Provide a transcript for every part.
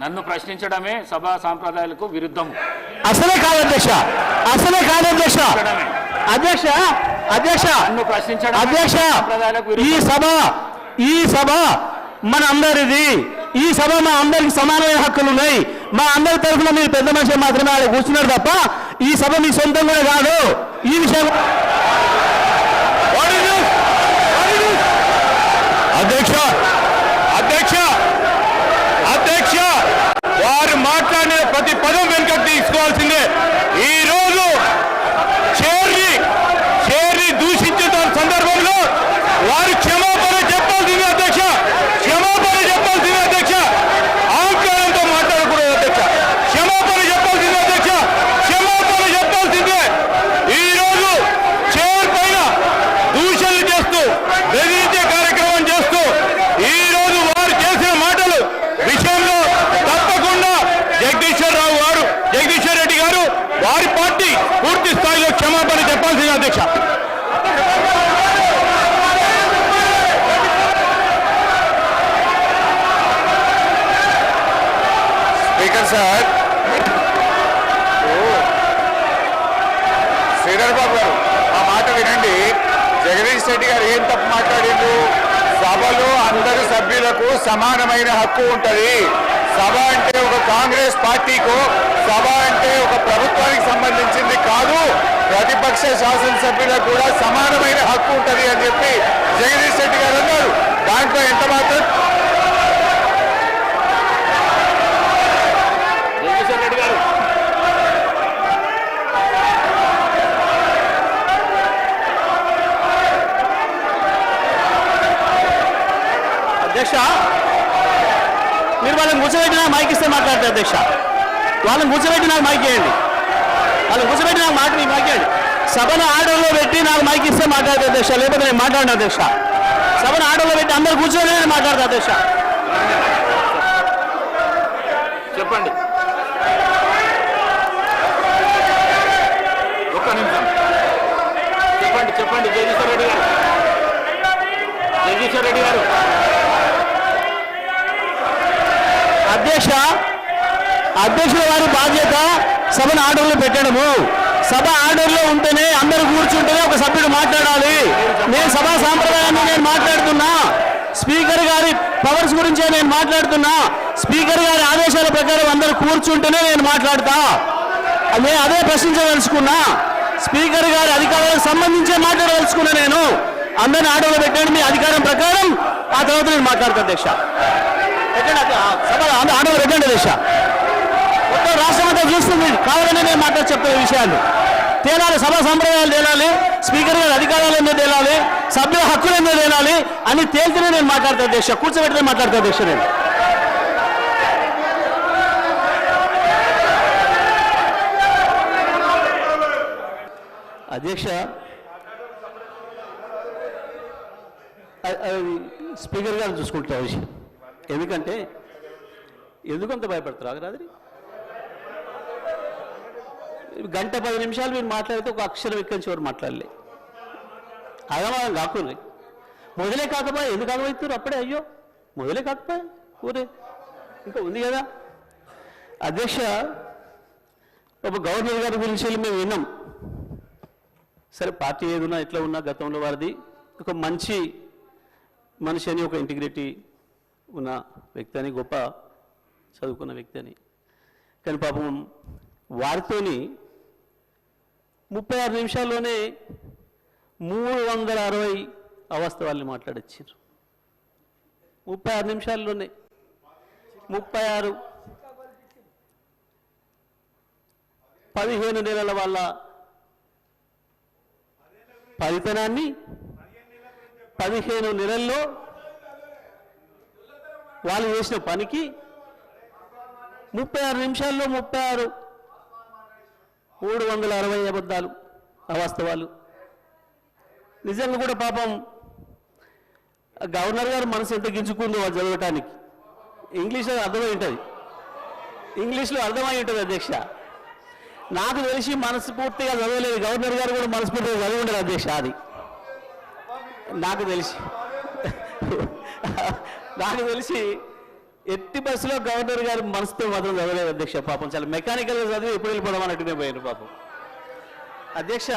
నన్ను ప్రశ్నించడమే సభా సాంప్రదాయాలకు విరుద్ధం. అసలే కాదు అధ్యక్ష, అసలే కాదు అధ్యక్ష. అధ్యక్ష అధ్యక్ష నన్ను ప్రశ్నించడం అధ్యక్ష, ఈ సభ మన అందరిది. ఈ సభ మా అందరికి సమానమైన హక్కులు ఉన్నాయి. మా అందరి తరఫున మీరు పెద్ద మనిషి మాత్రమే ఆడ కూర్చున్నారు తప్ప ఈ సభ మీ సొంతం కూడా కాదు. ఈ విషయం అధ్యక్ష అధ్యక్ష అధ్యక్ష వారు మాట్లాడిన ప్రతి పదం వెనుకకు తీసుకోవాల్సిందే. ఈ రోజు చైర్ని దూషించిన సందర్భంలో వారు క్షమాపణ చెప్పాల్సిందే అధ్యక్ష, క్షమాపణ చెప్పాల్సిందే అధ్యక్ష. అహంకారంతో మాట్లాడకూడదు అధ్యక్ష, క్షమాపణ చెప్పాల్సిందే అధ్యక్ష, క్షమాపణ చెప్పాల్సిందే. ఈ రోజు చైర్ పైన దూషణలు చేస్తూ బెదిరించే కార్యక్రమం చేస్తూ ఈ రోజు వారు చేసిన మాటలు విషయంలో తప్పకుండా జగదీశ్వర్ రెడ్డి గారు వారి పార్టీ పూర్తి స్థాయిలో క్షమాపణ చెప్పాల్సింది అధ్యక్ష. స్పీకర్ సార్, శ్రీధర్ బాబు గారు ఆ మాట వినండి. జగదీష్ రెడ్డి గారు ఏం తప్పు మాట్లాడిండు? సభలో అందరు సభ్యులకు సమానమైన హక్కు ఉంటుంది. సభ అంటే ఒక కాంగ్రెస్ పార్టీకు, సభ అంటే ఒక ప్రభుత్వానికి సంబంధించింది కాదు, ప్రతిపక్ష శాసనసభ్యులకు కూడా సమానమైన హక్కు ఉంటుంది అని చెప్పి జగదీష్ రెడ్డి గారు అన్నారు. దాంట్లో ఎంత మాత్రం జగదీశ్వర్ రెడ్డి గారు అధ్యక్ష, మీరు వాళ్ళని కూర్చోబెట్టి నాకు మైక్ ఇస్తే మాట్లాడతారు అధ్యక్ష. వాళ్ళని కూర్చోబెట్టి నాకు మైక్ ఇవ్వండి, వాళ్ళని కూర్చోబెట్టి నాకు మైక్ ఇవ్వండి. సభను ఆర్డర్లో పెట్టి నాకు మైక్ ఇస్తే మాట్లాడతారు అధ్యక్ష, లేకపోతే నేను మాట్లాడిన అధ్యక్ష. సభను ఆర్డర్లో పెట్టి అందరూ కూర్చోని నేను మాట్లాడతా అధ్యక్ష. చెప్పండి, ఒక్క నిమిషం చెప్పండి. జగదీశ్వర్ రెడ్డి గారు, జగదీశ్వర్ రెడ్డి గారు. అధ్యక్షుల వారి బాధ్యత సభను ఆర్డర్లో పెట్టడము. సభ ఆర్డర్లో ఉంటేనే అందరూ కూర్చుంటేనే ఒక సభ్యుడు మాట్లాడాలి. నేను సభా సాంప్రదాయాన్ని నేను మాట్లాడుతున్నా, స్పీకర్ గారి పవర్స్ గురించే నేను మాట్లాడుతున్నా. స్పీకర్ గారి ఆదేశాల ప్రకారం అందరూ కూర్చుంటేనే నేను మాట్లాడతా. నేను అదే ప్రశ్నించదలుచుకున్నా. స్పీకర్ గారి అధికారాలకు సంబంధించే మాట్లాడదలుచుకున్నా. నేను అందరిని ఆర్డర్లో పెట్టండి మీ అధికారం ప్రకారం, ఆ తర్వాత నేను మాట్లాడతా అధ్యక్ష. సభ ఆర్డర్ పెట్టండి అధ్యక్ష. మొత్తం రాష్ట్రం అంతా చూస్తుంది, కావాలని నేను మాట్లాడి చెప్తున్న విషయాలు తేలాలి. సభా సంప్రదాయాలు తేలాలి, స్పీకర్ గారి అధికారాలు ఎందుకు తేలాలి, సభ్యుల హక్కులు ఎందుకు తేలాలి అని తేలితేనే నేను మాట్లాడతా అధ్యక్ష. కూర్చోబెడితే మాట్లాడతా అధ్యక్ష. నేను అధ్యక్ష, స్పీకర్ గారు చూసుకుంటా విషయం. ఎందుకంటే ఎందుకంత భయపడతారు? ఆగరాది గంట 10 నిమిషాలు మీరు మాట్లాడితే ఒక అక్షరం ఎక్కడి నుంచి ఎవరు మాట్లాడలే. అగమాగం కాకుండా మొదలే కాకపోయా, ఎందుకు ఆగమవుతారు అప్పుడే? అయ్యో మొదలే కాకపోయా, ఊరే ఇంకా ఉంది కదా. అధ్యక్ష, ఒక గవర్నర్ గారి గురించి మేము విన్నాం. సరే, పార్టీ ఏదున్నా ఎట్లా ఉన్నా గతంలో వారిది ఒక మంచి మనిషి అని, ఒక ఇంటిగ్రిటీ ఉన్న వ్యక్తి అని, గొప్ప చదువుకున్న వ్యక్తి అని. కానీ పాపం వారితోని 36 నిమిషాల్లోనే 360 అవాస్తవాల్ని మాట్లాడొచ్చారు. 36 నిమిషాల్లోనే 36 15 నెలల వాళ్ళ ఫలితనాన్ని 15 నెలల్లో వాళ్ళు చేసిన పనికి 36 నిమిషాల్లో 360 అబద్ధాలు, అవాస్తవాలు. నిజంగా కూడా పాపం గవర్నర్ గారు మనసు ఎంత గింజుకుందో వాళ్ళు చదవటానికి. ఇంగ్లీష్లో అర్థమై ఉంటుంది, అధ్యక్ష. నాకు తెలిసి మనస్ఫూర్తిగా చదవలేదు, గవర్నర్ గారు కూడా మనస్ఫూర్తిగా చదివి ఉండదు అధ్యక్ష. అది నాకు తెలిసి ఎట్టి బస్సులో గవర్నర్ గారు మనసుతో మాత్రం చదవలేదు అధ్యక్ష. పాపం చాలా మెకానికల్గా చదివి ఎప్పుడు వెళ్ళిపోవడం అన్నట్టునే పోయారు పాపం అధ్యక్ష.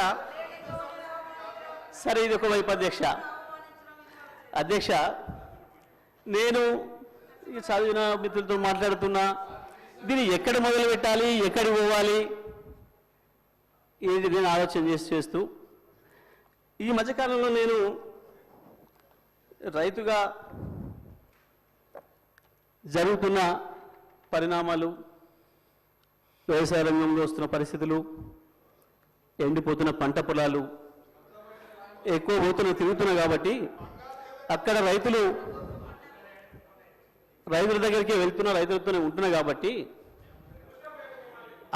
సరే, ఇది ఒకవైపు అధ్యక్ష. అధ్యక్ష, నేను చదివిన మిత్రులతో మాట్లాడుతున్నా, దీన్ని ఎక్కడ మొదలు పెట్టాలి, ఎక్కడికి పోవాలి, ఏది నేను ఆలోచన చేస్తూ ఈ మధ్యకాలంలో నేను రైతుగా జరుగుతున్న పరిణామాలు, వ్యవసాయ రంగంలో వస్తున్న పరిస్థితులు, ఎండిపోతున్న పంట పొలాలు ఎక్కువ తిరుగుతున్నాయి కాబట్టి అక్కడ రైతుల దగ్గరికి వెళ్తున్నా, రైతులతోనే ఉంటున్నా కాబట్టి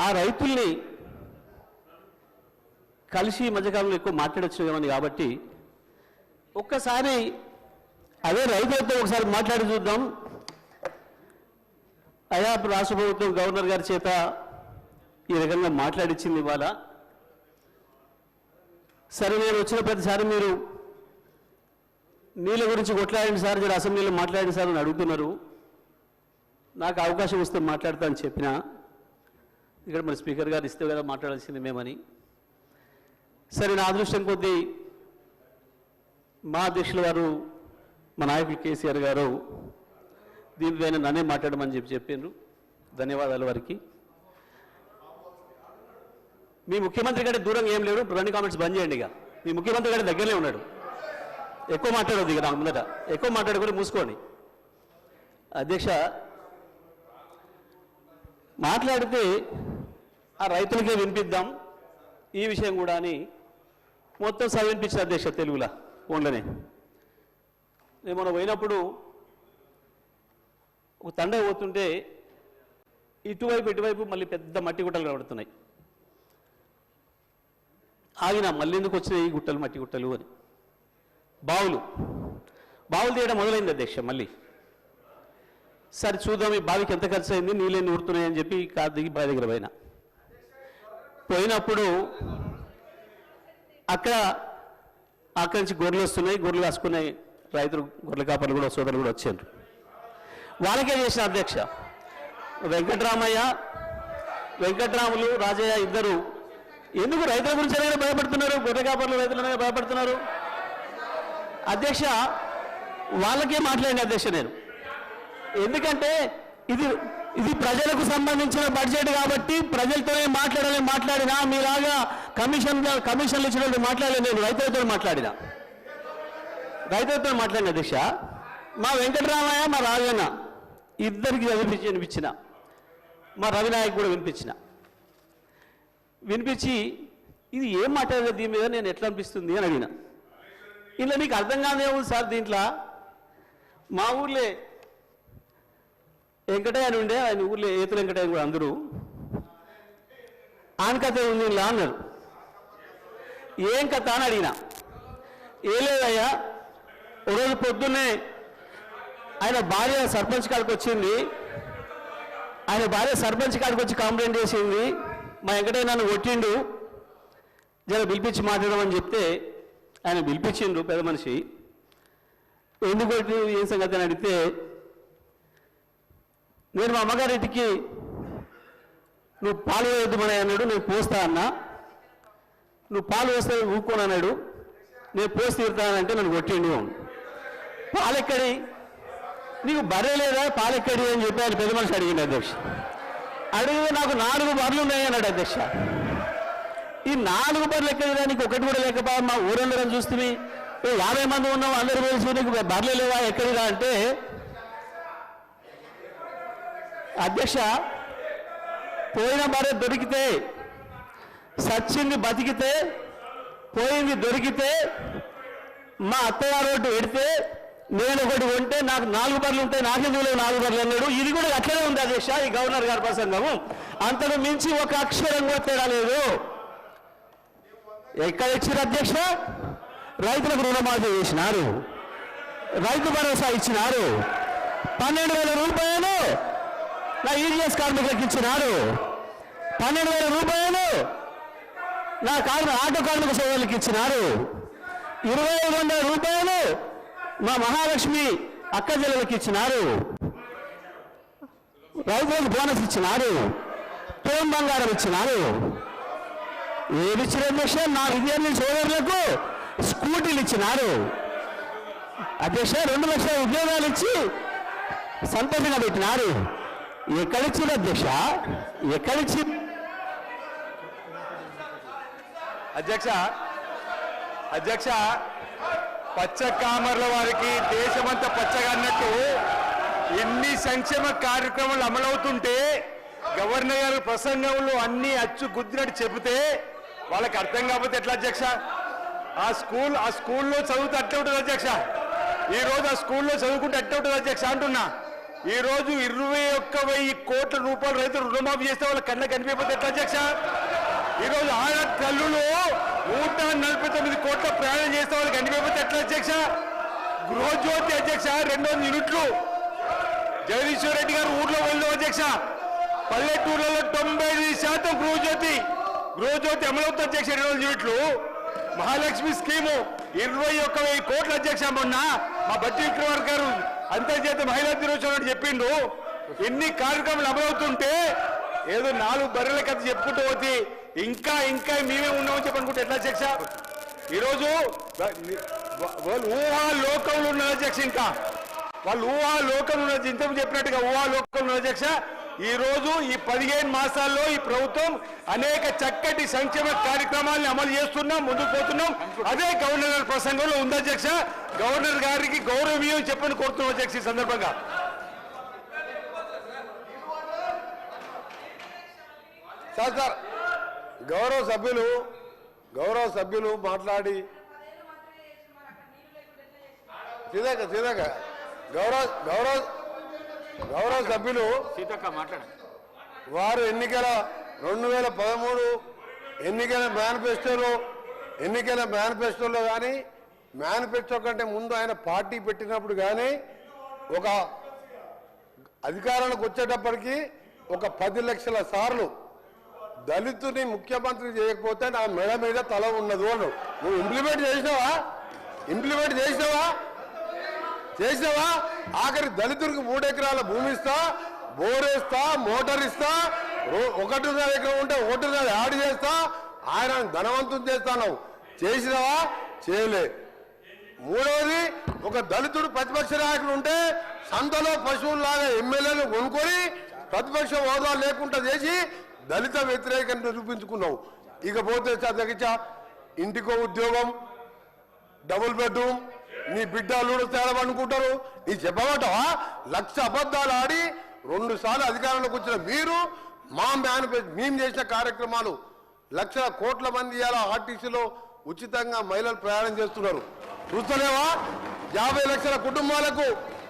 ఆ రైతుల్ని కలిసి మధ్యకాలంలో ఎక్కువ మాట్లాడొచ్చున్నామని కాబట్టి ఒక్కసారి అదే రైతులతో ఒకసారి మాట్లాడి చూద్దాం. అయా రాష్ట్ర ప్రభుత్వం గవర్నర్ గారి చేత ఈ రకంగా మాట్లాడించింది ఇవాళ. సరే, నేను వచ్చిన ప్రతిసారి మీరు నీళ్ళ గురించి కొట్లాడండి సార్, మీరు అసెంబ్లీలో మాట్లాడండి సార్ అని అడుగుతున్నారు. నాకు అవకాశం వస్తే మాట్లాడతా అని చెప్పిన, ఇక్కడ మరి స్పీకర్ గారు ఇస్తే కదా మాట్లాడాల్సింది మేమని. సరే, నా అదృష్టం కొద్దీ మా అధ్యక్షుల గారు, మా నాయకులు కేసీఆర్ గారు దీనిపైన నన్నే మాట్లాడమని చెప్పారు. ధన్యవాదాలు వారికి. మీ ముఖ్యమంత్రి కంటే దూరంగా ఏం లేడు, రెండు కామెంట్స్ బంద్ చేయండి. ఇక మీ ముఖ్యమంత్రి కంటే దగ్గరనే ఉన్నాడు. ఎక్కువ మాట్లాడొద్దు, ఇక నాకు ముందట ఎక్కువ మాట్లాడుకొని మూసుకోండి. అధ్యక్ష, మాట్లాడితే ఆ రైతులకే వినిపిద్దాం ఈ విషయం కూడా అని మొత్తం వినిపించిన అధ్యక్ష తెలుగులో ఫోన్లోనే. నేను మనం పోయినప్పుడు ఒక తండ పోతుంటే ఇటువైపు మళ్ళీ పెద్ద మట్టి గుట్టలు కనబడుతున్నాయి. ఆగిన మళ్ళీ ఎందుకు వచ్చినాయి ఈ గుట్టలు, మట్టి గుట్టలు అని. బావులు తీయడం మొదలైంది అధ్యక్ష. మళ్ళీ సరే చూద్దాం ఈ బావికి ఎంత ఖర్చు అయింది, నీళ్ళని ఊరుతున్నాయని చెప్పి కారు దిగి బావి దగ్గర పోయినప్పుడు అక్కడి నుంచి గొర్రెలు వస్తున్నాయి. గొర్రెలు కాసుకున్నాయి రైతులు, గొర్రెల కాపర్లు కూడా, సోదరులు కూడా వచ్చారు. వాళ్ళకే చేసిన అధ్యక్ష. వెంకట్రాములు, రాజయ్య ఇద్దరు ఎందుకు రైతుల గురించి అనేది భయపడుతున్నారు, గొర్రె కాపర్లు రైతులనే భయపడుతున్నారు అధ్యక్ష. వాళ్ళకే మాట్లాడిన అధ్యక్ష నేను. ఎందుకంటే ఇది ప్రజలకు సంబంధించిన బడ్జెట్ కాబట్టి ప్రజలతోనే మాట్లాడినా మీలాగా కమిషన్లు ఇచ్చినట్టు మాట్లాడలేదు. నేను రైతులతో మాట్లాడిన అధ్యక్ష. మా వెంకటరామయ్య, మా రాజన్న ఇద్దరికి వినిపించిన, మా రవినాయక్ కూడా వినిపించి ఇది ఏం మాట్లాడలేదు దీని మీద, నేను ఎట్లా అనిపిస్తుంది అని అడిగిన. ఇలా నీకు అర్థం కాదే ఉంది సార్, దీంట్లో మా ఊర్లే వెంకటయ్య అని ఉండే, ఆయన ఊర్లో ఏతులు వెంకటయ్య కూడా అందరూ ఆయన కథ ఉంది ఇలా అన్నారు. ఏం కథ అని అడిగిన. ఏ లేదయ్యా, ఒకరోజు పొద్దున్నే ఆయన భార్య సర్పంచ్ కాడికి వచ్చింది. ఆయన భార్య సర్పంచ్ కాడికి వచ్చి కంప్లైంట్ చేసింది, మా వెంకటయ్య నన్ను కొట్టిండు, జర పిలిపించి మాట్లాడమని చెప్తే ఆయన పిలిపించిండు పెద్ద మనిషి. ఎందుకు కొట్టి ఏం సంగతి అని అడిగితే, నేను మా అమ్మగారింటికి నువ్వు పాలు వేయద్దుమని అన్నాడు, నేను పోస్తా అన్నా. నువ్వు పాలు వేస్తే ఊరుకోను అన్నాడు, నేను పోసి తీరుతానంటే నన్ను కొట్టిండు. పాలెక్కడి, నీకు బర్రె లేదా పాలెక్కడి అని చెప్పి ఆయన పెద్ద మనిషి అడిగింది అధ్యక్ష. అడిగితే నాకు 4 బర్రెలు ఉన్నాయి అన్నాడు అధ్యక్ష. ఈ 4 బర్రెలు ఎక్కడిదా, నీకు ఒకటి కూడా లేకపోయా, మా ఊరందరం చూస్తుంది 50 మంది ఉన్నాం, అందరూ తెలిసి నీకు బర్రెలు లేవా ఎక్కడిదా అంటే, అధ్యక్ష పోయిన బర్రె దొరికితే, సచ్చింది బతికితే, పోయింది దొరికితే, మా అత్తగారు ఒకటి పెడితే నేను ఒకటి కొంటే నాకు 4 బర్రెలు ఉంటాయి, నాకెందుకు 4 బర్రెలు అన్నాడు. ఇది కూడా అట్లనే ఉంది అధ్యక్ష ఈ గవర్నర్ గారి ప్రసంగము. అంతకు మించి ఒక అక్షరం కూడా తేడా లేదు. ఎక్కడ ఇచ్చారు అధ్యక్ష? రైతులకు రుణమాఫీ చేసినారు, రైతు భరోసా ఇచ్చినారు, 12,000 రూపాయలు నా ఈడిఎస్ కార్మికులకు ఇచ్చినారు, 12,000 రూపాయలు నా ఆటో కార్మిక సోదరులకు ఇచ్చినారు, 2,500 రూపాయలు మా మహాలక్ష్మి అక్క చెల్లెలకు ఇచ్చినారు, రైతులకు బోనస్ ఇచ్చినారు, తోం బంగారం ఇచ్చినారు. ఏమి ఇచ్చిన అధ్యక్ష? నా విద్యార్థి సోదరులకు స్కూటీలు ఇచ్చినారు అధ్యక్ష. 2 లక్షల ఉద్యోగాలు ఇచ్చి సంతోషంగా పెట్టినారు. ఎక్కడిచ్చిన అధ్యక్ష? ఎక్కడిచ్చి? అధ్యక్ష పచ్చ కామర్ల వారికి దేశమంతా పచ్చగా అన్నట్టు ఎన్ని సంక్షేమ కార్యక్రమాలు అమలవుతుంటే గవర్నర్ గారి ప్రసంగంలో అన్ని అచ్చు గుద్దినట్టు చెబితే వాళ్ళకి అర్థం కాకపోతే ఎట్లా అధ్యక్ష? ఆ స్కూల్లో చదువుతూ అట్లా ఉంటుంది అధ్యక్ష. ఈ రోజు ఆ స్కూల్లో చదువుకుంటే అట్లా ఉంటుంది అధ్యక్ష అంటున్నా. ఈ రోజు 21,000 కోట్ల రూపాయలు రైతులు రుణమాఫీ చేస్తే వాళ్ళ కళ్ళ కనిపించకపోతే ఎట్లా అధ్యక్ష? ఈ రోజు ఆడ తల్లులు 149 కోట్ల ప్రయాణం చేస్తే వాళ్ళకి కనిపించకపోతే ఎట్లా అధ్యక్ష? గృహజ్యోతి అధ్యక్ష 200 యూనిట్లు జగదీశ్వర్ రెడ్డి గారు ఊర్లో వెళ్ళాం అధ్యక్ష. పల్లెటూర్లలో 95% గృహజ్యోతి అమలవుతుంది అధ్యక్ష. 200 యూనిట్లు. మహాలక్ష్మి స్కీము 21,000 కోట్ల అధ్యక్ష. మొన్న మా బట్టి విక్రమార్క గారు అంతర్జాతీయ మహిళా దినోత్సవం చెప్పిండు. ఎన్ని కార్యక్రమాలు అమలవుతుంటే ఏదో 4 బర్రెల కథ చెప్పుకుంటూ పోతే ఇంకా మేమే ఉన్నామని చెప్పనుకుంటే ఎట్లా అధ్యక్ష? ఈరోజు వాళ్ళు ఊహాలోకంలో ఉన్నారు అధ్యక్ష. ఇంకా వాళ్ళు ఊహాలోకంలో ఉన్నది ఇంతకు చెప్పినట్టుగా ఊహాలోకంలో ఉన్నారు అధ్యక్ష. ఈ రోజు ఈ 15 మాసాల్లో ఈ ప్రభుత్వం అనేక చక్కటి సంక్షేమ కార్యక్రమాలను అమలు చేస్తున్నాం, ముందుకు పోతున్నాం. అదే గవర్నర్ గారి ప్రసంగంలో ఉంది అధ్యక్ష. గవర్నర్ గారికి గౌరవీయం చెప్పని కోరుతున్నాం అధ్యక్ష. ఈ సందర్భంగా సార్ గౌరవ సభ్యులు మాట్లాడి సీదాక గౌరవ సభ్యులు సీతక్క మాట్లాడండి. వారు 2013 ఎన్నికల మేనిఫెస్టోలో కానీ మేనిఫెస్టో కంటే ముందు ఆయన పార్టీ పెట్టినప్పుడు కానీ ఒక అధికారానికి వచ్చేటప్పటికి ఒక 10 లక్షల సార్లు దళితుని ముఖ్యమంత్రి చేయకపోతే నా మెడ మీద తల ఉన్నది అను. నువ్వు ఇంప్లిమెంట్ చేసినావా? ఆఖరి దళితుడికి 3 ఎకరాల భూమి ఇస్తా, బోరేస్తా, మోటార్ ఇస్తా, 1.5 ఎకరం ఉంటే 1.5 యాడ్ చేస్తా, ఆయన ధనవంతుని చేస్తాను. చేసినావా? చేయలే. మూడవది, ఒక దళితుడు ప్రతిపక్ష నాయకుడు ఉంటే సంతలో పశువుల్లాగా ఎమ్మెల్యేలు కొనుక్కొని ప్రతిపక్ష హోదా లేకుండా చేసి దళిత వ్యతిరేకంగా నిరూపించుకున్నావు. ఇకపోతే అధ్యక్ష ఇంటికో ఉద్యోగం, డబుల్ బెడ్రూమ్, నీ బిడ్డలు తేలవనుకుంటారు. నీ చెప్పమంటావా? 1,00,000 అబద్ధాలు ఆడి 2 సార్లు అధికారంలోకి వచ్చిన మీరు మేము చేసిన కార్యక్రమాలు 1,00,000 కోట్ల మంది ఇవాళ ఆర్టీసీలో ఉచితంగా మహిళలు ప్రయాణం చేస్తున్నారు. చూస్తలేవా? 50 లక్షల కుటుంబాలకు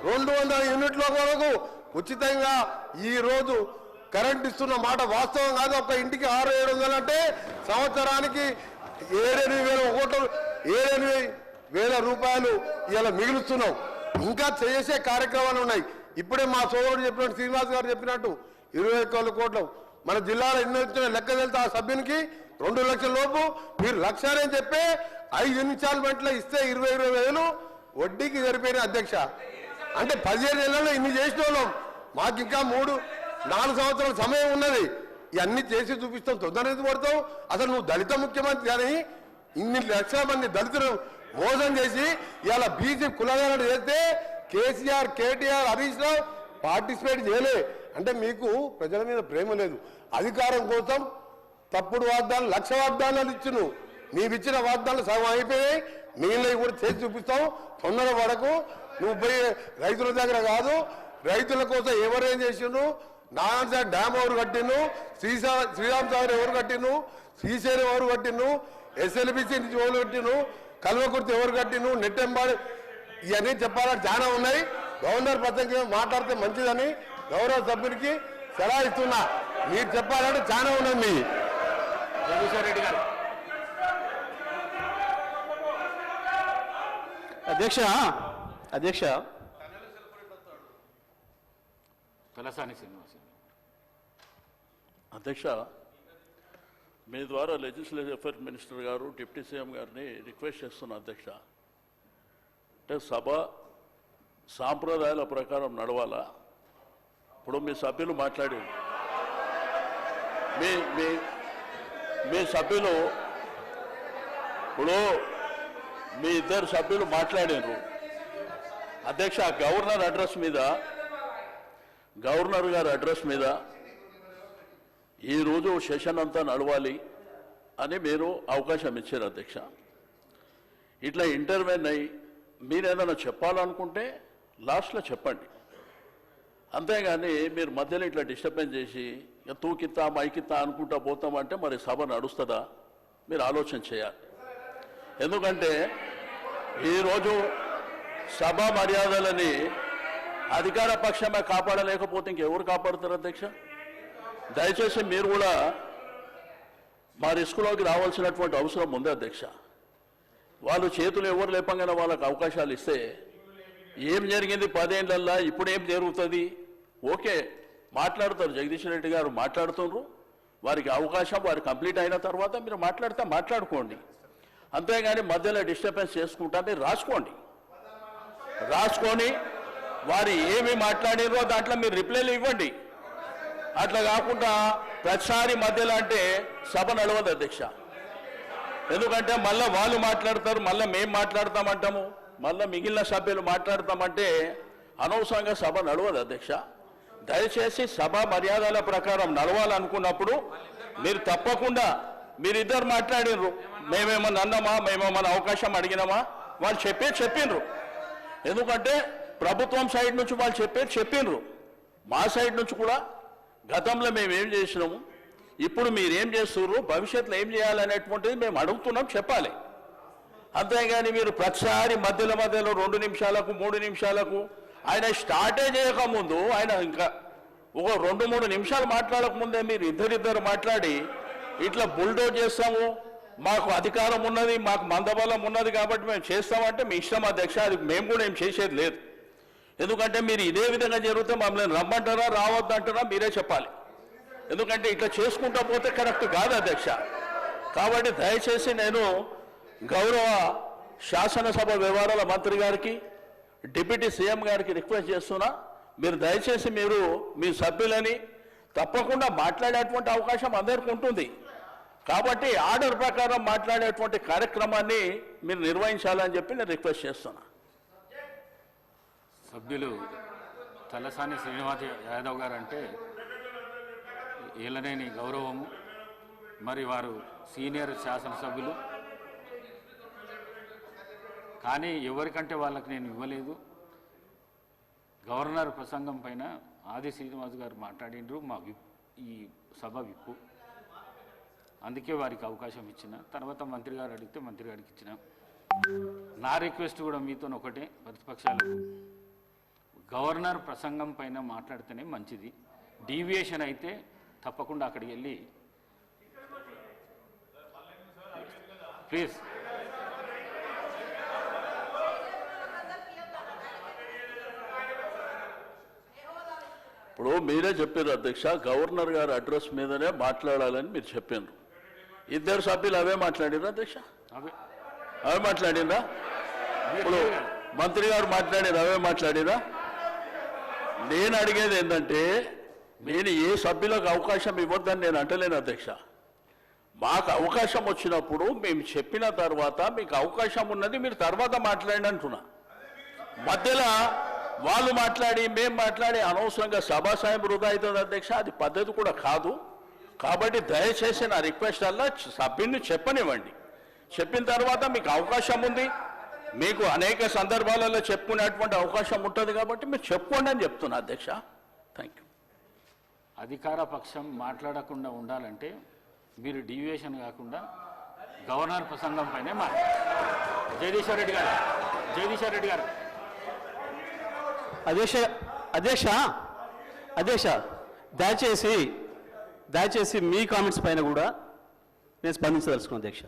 200 యూనిట్ల వరకు ఉచితంగా ఈ రోజు కరెంట్ ఇస్తున్న మాట వాస్తవం కాదు. ఒక ఇంటికి 600-700 అంటే సంవత్సరానికి 7,000 రూపాయలు ఇలా మిగులుస్తున్నాం. ఇంకా చేసే కార్యక్రమాలు ఉన్నాయి. ఇప్పుడే మా సోదరుడు చెప్పినట్టు, శ్రీనివాస్ గారు చెప్పినట్టు 21 కోట్లు మన జిల్లాలో ఎన్ని వచ్చిన లెక్క వెళ్తే ఆ సభ్యునికి 2 లక్షల లోపు మీరు 1,00,000 అని చెప్పి 5 ఇన్స్టాల్మెంట్లో ఇస్తే 20,000 వడ్డీకి సరిపోయిన అధ్యక్ష. అంటే 15 ఏళ్లలో ఇన్ని చేసిన వాళ్ళం. మాకు ఇంకా 3-4 సంవత్సరాల సమయం ఉన్నది. ఇవన్నీ చేసి చూపిస్తాం. తొందర ఎందుకు పడతావు? అసలు నువ్వు దళిత ముఖ్యమంత్రి కానీ ఇన్ని లక్షల మంది దళితులు మోసం చేసి ఇలా బీసీ కులగాలను చేస్తే కేసీఆర్, కేటీఆర్, హరీష్ రావు పార్టిసిపేట్ చేయలే. అంటే మీకు ప్రజల మీద ప్రేమ లేదు. అధికారం కోసం తప్పుడు వాగ్దానాలు 1,00,000 వాగ్దానాలు ఇచ్చును. నీవిచ్చిన వాగ్దానాలు సగం అయిపోయాయి. మిగిలినవి కూడా చేసి చూపిస్తాం. తొందర పడకు. నువ్వు పోయి రైతుల దగ్గర కాదు, రైతుల కోసం ఎవరేం చేసిండ్రు, నారాయణ డ్యామ్ ఎవరు కట్టిండు, శ్రీరామ్ సాగర్ ఎవరు కట్టిండు, శ్రీశైలం ఎవరు కట్టిండు, ఎస్ఎల్బిసి నుంచి ఎవరు కట్టిండు, కల్వకుర్తి ఎవరు కట్టిండు, నెట్టెంబాడు, ఇవన్నీ చెప్పాలని చాలా ఉన్నాయి. గవర్నర్ పద్ధతికి మాట్లాడితే మంచిదని గౌరవ సభ్యుడికి సలహా ఇస్తున్నా. మీరు చెప్పాలంటే చాలా ఉన్నది. మీ జగదీశ్వర్ రెడ్డి గారు. అధ్యక్ష తలసాని శ్రీనివాస్. అధ్యక్ష, మీ ద్వారా లెజిస్లేటివ్ అఫైర్స్ మినిస్టర్ గారు, డిప్యూటీ సీఎం గారిని రిక్వెస్ట్ చేస్తున్నా అధ్యక్ష. అంటే సభ సాంప్రదాయాల ప్రకారం నడవాలా, ఇప్పుడు మీ సభ్యులు మాట్లాడారు, మీ సభ్యులు ఇప్పుడు మీ ఇద్దరు సభ్యులు మాట్లాడారు. అధ్యక్ష, గవర్నర్ గారి అడ్రస్ మీద ఈరోజు సెషన్ అంతా నడవాలి అని మీరు అవకాశం ఇచ్చారు అధ్యక్ష. ఇట్లా ఇంటర్వ్యూన్ అయ్యి మీరు ఏదైనా చెప్పాలనుకుంటే లాస్ట్లో చెప్పండి, అంతేగాని మీరు మధ్యలో ఇట్లా డిస్టర్బెన్స్ చేసి తూకిత్తా మైకిత్తా అనుకుంటా పోతామంటే మరి సభ నడుస్తుందా? మీరు ఆలోచన చేయాలి. ఎందుకంటే ఈరోజు సభా మర్యాదలని అధికార పక్షమే కాపాడలేకపోతే ఇంకెవరు కాపాడుతారు అధ్యక్ష? దయచేసి మీరు కూడా మా రిస్కులోకి రావాల్సినటువంటి అవసరం ఉంది అధ్యక్ష. వాళ్ళు చేతులు ఎవరు లేపంగానే వాళ్ళకి అవకాశాలు ఇస్తే ఏం జరిగింది 10 ఏళ్ళల్లో, ఇప్పుడు ఏం జరుగుతుంది? ఓకే, మాట్లాడతారు, జగదీష్ రెడ్డి గారు మాట్లాడుతున్నారు, వారికి అవకాశం వారు కంప్లీట్ అయిన తర్వాత మీరు మాట్లాడితే మాట్లాడుకోండి, అంతేగాని మధ్యలో డిస్టర్బెన్స్ చేసుకుంటా మీరు రాసుకొని వారు ఏమి మాట్లాడారో దాంట్లో మీరు రిప్లైలు ఇవ్వండి. అట్లా కాకుండా ప్రతిసారి మధ్యలో అంటే సభ నడవదు అధ్యక్ష. ఎందుకంటే మళ్ళీ వాళ్ళు మాట్లాడతారు, మళ్ళీ మేము మాట్లాడతామంటాము, మళ్ళీ మిగిలిన సభ్యులు మాట్లాడతామంటే అనవసరంగా సభ నడవదు అధ్యక్ష. దయచేసి సభ మర్యాదల ప్రకారం నడవాలనుకున్నప్పుడు మీరు తప్పకుండా మీరిద్దరు మాట్లాడినరు, మేమేమన్నా అన్నామా, మేమేమన్నా అవకాశం అడిగినామా, వాళ్ళు చెప్పిండ్రు. ఎందుకంటే ప్రభుత్వం సైడ్ నుంచి వాళ్ళు చెప్పిండ్రు, మా సైడ్ నుంచి కూడా గతంలో మేము ఏం చేసినాము, ఇప్పుడు మీరేం చేస్తున్నారు, భవిష్యత్తులో ఏం చేయాలనేటువంటిది మేము అడుగుతున్నాం, చెప్పాలి. అంతేగాని మీరు ప్రతిసారి మధ్యలో 2 నిమిషాలకు 3 నిమిషాలకు ఆయన స్టార్టే చేయకముందు ఆయన ఇంకా ఒక 2-3 నిమిషాలు మాట్లాడకముందే మీరు ఇద్దరిద్దరు మాట్లాడి ఇట్లా బుల్డోజ్ చేస్తాము, మాకు అధికారం ఉన్నది, మాకు మందబలం ఉన్నది కాబట్టి మేము చేస్తామంటే మీ ఇష్టం అధ్యక్ష. అది మేము కూడా ఏం చేసేది లేదు. ఎందుకంటే మీరు ఇదే విధంగా జరిగితే మమ్మల్ని రమ్మంటారా రావద్దంటారా మీరే చెప్పాలి. ఎందుకంటే ఇట్లా చేసుకుంటా పోతే కరెక్ట్ కాదు అధ్యక్ష. కాబట్టి దయచేసి నేను గౌరవ శాసనసభ వ్యవహారాల మంత్రి గారికి, డిప్యూటీ సీఎం గారికి రిక్వెస్ట్ చేస్తున్నా, మీరు దయచేసి మీరు మీ సభ్యులని తప్పకుండా మాట్లాడేటువంటి అవకాశం అందరికీ ఉంటుంది. కాబట్టి ఆర్డర్ ప్రకారం మాట్లాడేటువంటి కార్యక్రమాన్ని మీరు నిర్వహించాలని చెప్పి నేను రిక్వెస్ట్ చేస్తున్నా. సభ్యులు తలసాని శ్రీనివాస్ యాదవ్ గారు అంటే ఏలనేని గౌరవము, మరి వారు సీనియర్ శాసనసభ్యులు, కానీ ఎవరికంటే వాళ్ళకి నేను ఇవ్వలేదు. గవర్నర్ ప్రసంగం పైన ఆది శ్రీనివాస్ గారు మాట్లాడిండ్రు, మా ఈ సభ విప్పు, అందుకే వారికి అవకాశం ఇచ్చిన. తర్వాత మంత్రి గారు అడిగితే మంత్రి గారికి ఇచ్చిన. నా రిక్వెస్ట్ కూడా మీతో ఒకటే, ప్రతిపక్షాలకు గవర్నర్ ప్రసంగం పైన మాట్లాడితేనే మంచిది. డీవియేషన్ అయితే తప్పకుండా అక్కడికి వెళ్ళి ప్లీజ్ ఇప్పుడు మీరే చెప్పారు అధ్యక్ష, గవర్నర్ గారి అడ్రస్ మీదనే మాట్లాడాలని మీరు చెప్పారు. ఇద్దరు సభ్యులు అవే మాట్లాడారు అధ్యక్ష, అవే మాట్లాడిందా? ఇప్పుడు మంత్రి గారు మాట్లాడారు, అవే మాట్లాడిరా? నేను అడిగేది ఏంటంటే, నేను ఏ సభ్యులకు అవకాశం ఇవ్వద్దని నేను అంటలేను అధ్యక్ష. మాకు అవకాశం వచ్చినప్పుడు మేము చెప్పిన తర్వాత మీకు అవకాశం ఉన్నది, మీరు తర్వాత మాట్లాడండి అంటున్నా. మధ్యలో వాళ్ళు మాట్లాడి మేము మాట్లాడి అనవసరంగా సభాసాయం వృధా అవుతుంది అధ్యక్ష, అది పద్ధతి కూడా కాదు. కాబట్టి దయచేసి నా రిక్వెస్ట్ అలా సభ్యుని చెప్పనివ్వండి, చెప్పిన తర్వాత మీకు అవకాశం ఉంది, మీకు అనేక సందర్భాలలో చెప్పుకునేటువంటి అవకాశం ఉంటుంది కాబట్టి మీరు చెప్పుకోండి అని చెప్తున్నా అధ్యక్ష. Thank you. అధికార పక్షం మాట్లాడకుండా ఉండాలంటే మీరు డీవియేషన్ కాకుండా గవర్నర్ ప్రసంగం పైనే మాట్లాడారు. జగదీశ్వర్ రెడ్డి గారు అధ్యక్ష దయచేసి మీ కామెంట్స్ పైన కూడా నేను స్పందించదలుచుకున్నాను అధ్యక్ష.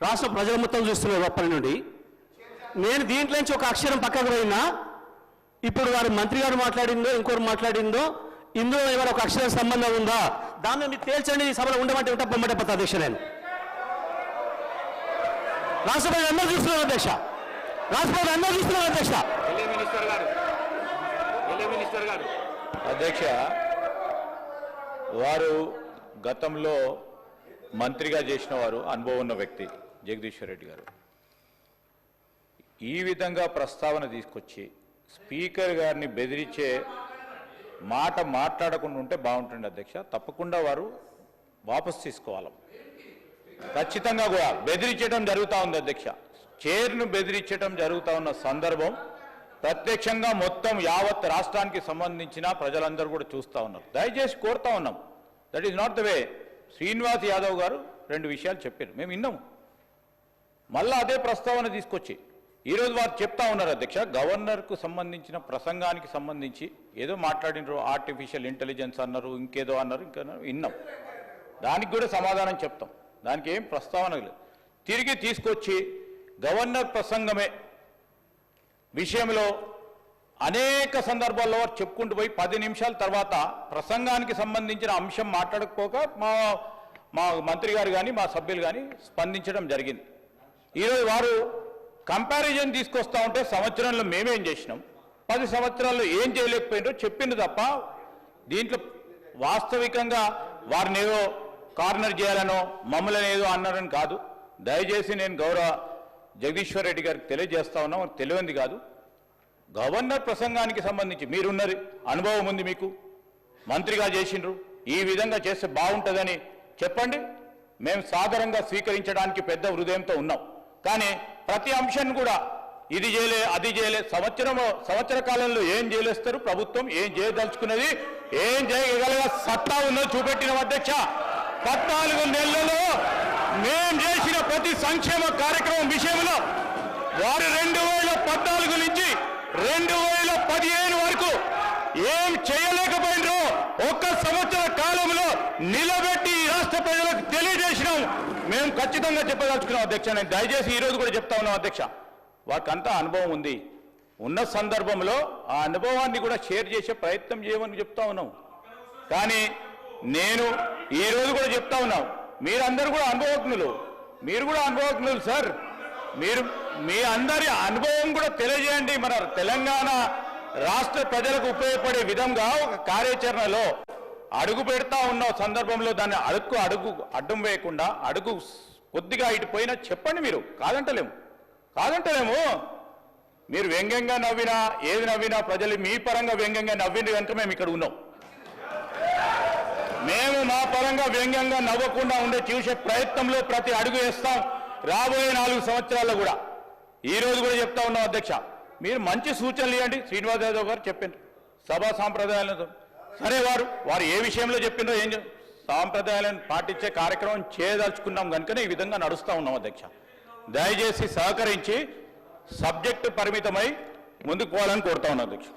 రాష్ట్ర ప్రజలు మొత్తం చూస్తున్నారు అప్పటి నుండి. నేను దీంట్లో నుంచి ఒక అక్షరం పక్కకు పోయినా, ఇప్పుడు వారు మంత్రి గారు మాట్లాడిందో ఇంకోరు మాట్లాడిందో ఇందులో ఏమైనా ఒక అక్షరం సంబంధం ఉందా, దాన్ని మీరు తేల్చండి. ఈ సభలో ఉండమంటే ఉంటా, పొమ్మంటే పోతా అధ్యక్ష. నేను రాష్ట్ర ప్రజలు అందరూ చూస్తున్నారు అధ్యక్ష, రాష్ట్ర ప్రజలు అందరూ చూస్తున్నారు అధ్యక్ష. అధ్యక్ష, వారు గతంలో మంత్రిగా చేసిన వారు, అనుభవం ఉన్న వ్యక్తి జగదీశ్వర్ రెడ్డి గారు. ఈ విధంగా ప్రస్తావన తీసుకొచ్చి స్పీకర్ గారిని బెదిరించే మాట మాట్లాడకుండా ఉంటే బాగుంటుంది అధ్యక్ష. తప్పకుండా వారు వాపసు తీసుకోవాలి. ఖచ్చితంగా కూడా బెదిరించడం జరుగుతూ ఉంది అధ్యక్ష. చైర్ను బెదిరించడం జరుగుతూ ఉన్న సందర్భం ప్రత్యక్షంగా మొత్తం యావత్ రాష్ట్రానికి సంబంధించిన ప్రజలందరూ కూడా చూస్తూ ఉన్నారు. దయచేసి కోరుతా ఉన్నాం, that is not the way. Srinivas Yadav గారు 2 విషయాలు చెప్పారు, మేము విన్నాము. మళ్ళా అదే ప్రస్తావన తీసుకొచ్చి ఈరోజు వారు చెప్తా ఉన్నారు అధ్యక్ష, గవర్నర్కు సంబంధించిన ప్రసంగానికి సంబంధించి ఏదో మాట్లాడినారు, ఆర్టిఫిషియల్ ఇంటెలిజెన్స్ అన్నారు, ఇంకేదో అన్నారు, ఇంకా విన్నాం. దానికి కూడా సమాధానం చెప్తాం, దానికి ఏం ప్రస్తావన లేదు. తిరిగి తీసుకొచ్చి గవర్నర్ ప్రసంగమే విషయంలో అనేక సందర్భాల్లో వారు చెప్పుకుంటూ పోయి 10 నిమిషాల తర్వాత ప్రసంగానికి సంబంధించిన అంశం మాట్లాడకపోక మా మంత్రి గారు కానీ మా సభ్యులు కానీ స్పందించడం జరిగింది. ఈరోజు వారు కంపారిజన్ తీసుకొస్తా ఉంటే సంవత్సరంలో మేమేం చేసినాం, 10 సంవత్సరాల్లో ఏం చేయలేకపోయినారో చెప్పింది తప్ప దీంట్లో వాస్తవికంగా వారిని ఏదో కార్నర్ చేయాలనో మమ్మల్ని ఏదో అన్నారని కాదు. దయచేసి నేను గౌరవ జగదీశ్వర్ రెడ్డి గారికి తెలియజేస్తా ఉన్నా, తెలియంది కాదు. గవర్నర్ ప్రసంగానికి సంబంధించి మీరున్నది అనుభవం ఉంది, మీకు మంత్రిగా చేసిండ్రు, ఈ విధంగా చేస్తే బాగుంటుందని చెప్పండి. మేము సాధారణంగా స్వీకరించడానికి పెద్ద హృదయంతో ఉన్నాం. కానీ ప్రతి అంశాన్ని కూడా ఇది చేయలే అది చేయలే, సంవత్సర కాలంలో ఏం చేయలేస్తారు ప్రభుత్వం, ఏం చేయదలుచుకున్నది, ఏం చేయగల సత్తా ఉన్నది చూపెట్టిన అధ్యక్ష. 14 నెలలలో మేం చేసిన ప్రతి సంక్షేమ కార్యక్రమం విషయంలో వారు 2014 నుంచి 2015 వరకు ఏం చేయలేకపోయినరో 1 సంవత్సర కాలంలో నిలబెట్టి రాష్ట్ర ప్రజలకు తెలియజేసినాం. మేము ఖచ్చితంగా చెప్పదలుచుకున్నాం అధ్యక్ష. నేను దయచేసి ఈరోజు కూడా చెప్తా ఉన్నాం అధ్యక్ష, వారికంతా అనుభవం ఉంది. ఉన్న సందర్భంలో ఆ అనుభవాన్ని కూడా షేర్ చేసే ప్రయత్నం చేయమని చెప్తా ఉన్నాం. కానీ నేను ఈరోజు కూడా చెప్తా ఉన్నాం, మీరందరూ కూడా అనుభవజ్ఞులు, మీరు కూడా అనుభవజ్ఞులు సార్. మీరు మీ అందరి అనుభవం కూడా తెలియజేయండి. మన తెలంగాణ రాష్ట్ర ప్రజలకు ఉపయోగపడే విధంగా ఒక కార్యాచరణలో అడుగు పెడతా ఉన్న సందర్భంలో దాన్ని అడుగు అడ్డం వేయకుండా అడుగు కొద్దిగా ఇటు పోయినా చెప్పండి. మీరు కాదంటలేము. మీరు వ్యంగ్యంగా నవ్వినా ఏది నవ్వినా ప్రజలు మీ పరంగా వ్యంగ్యంగా నవ్వింది కనుక మేము ఇక్కడ ఉన్నాం. మేము మా పరంగా వ్యంగ్యంగా నవ్వకుండా ఉండే చూసే ప్రయత్నంలో ప్రతి అడుగు వేస్తాం. రాబోయే 4 సంవత్సరాల్లో కూడా ఈ రోజు కూడా చెప్తా ఉన్నాం అధ్యక్ష, మీరు మంచి సూచనలు ఇవ్వండి. శ్రీనివాస్ యాదవ్ గారు చెప్పారు సభా సాంప్రదాయాలను, సరే వారు ఏ విషయంలో చెప్పిందో ఏం సాంప్రదాయాలను పాటించే కార్యక్రమం చేయదలుచుకున్నాం కనుకనే ఈ విధంగా నడుస్తూ ఉన్నాం అధ్యక్ష. దయచేసి సహకరించి సబ్జెక్టు పరిమితమై ముందుకు పోవాలని కోరుతా ఉన్నాం అధ్యక్ష.